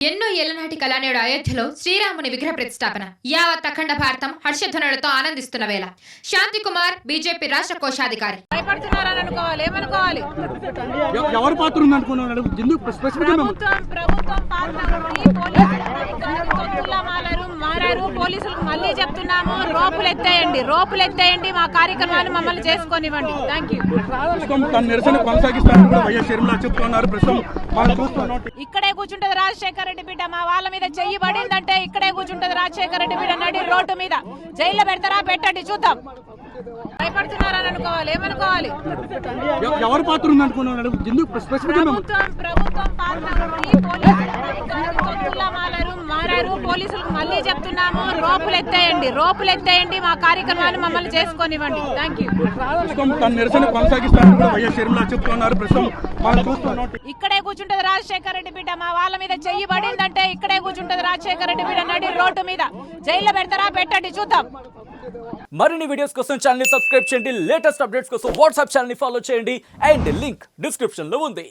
ఎన్నో ఏళ్లనాటి కళానేడు అయోధ్యలో శ్రీరాముని విగ్రహ ప్రతిష్టాపన యావత్ అఖండ భారతం హర్షధ్వనులతో ఆనందిస్తున్న వేళ శాంతి కుమార్ బీజేపీ రాష్ట్ర కోశాధికారి ఎవరు పాత్ర ఉంది అనుకున్నాడు పోలీసులకు మళ్ళీ చెప్తున్నాము, రోపులు ఎత్తేయండి మా కార్యక్రమాలు మమ్మల్ని చేసుకోనివ్వండి. Thank you. ఇక్కడే కూర్చుంటది రాజశేఖర రెడ్డి బిడ్డ, మా వాళ్ళ మీద చెయ్యి పడిందంటే ఇక్కడే కూర్చుంటది రాజశేఖర రెడ్డి బిడ్డ. నడి రోడ్డు మీద జైల్లో పెడతారా, పెట్టండి చూద్దాం. భయపడుతున్నారని అనుకోవాలి, ఏమనుకోవాలి? ఎవరు పాత్ర ఉంది అనుకున్నాడు పోలీసులకు మళ్ళీ చెప్తున్నాము, రోపులు ఎత్తేయండి మా కార్యక్రమాలు మమ్మల్ని చేసుకోనివ్వండి. Thank you. ఇక్కడే కూర్చుంటది రాజశేఖర రెడ్డి బిడ్డ, మా వాళ్ళ మీద చెయ్యి పడిందంటే ఇక్కడే కూర్చుంటది రాజశేఖర రెడ్డి బిడ్డ. నడి రోడ్డు మీద జైల్లో పెడతారా, పెట్టండి చూద్దాం. మరిన్ని వీడియోస్ కోసం ఛానల్ ని సబ్స్క్రైబ్ చేయండి, లేటెస్ట్ అప్డేట్స్ కోసం వాట్సాప్ ఛానల్ ని ఫాలో చేయండి అండ్ లింక్ డిస్క్రిప్షన్ లో ఉంది.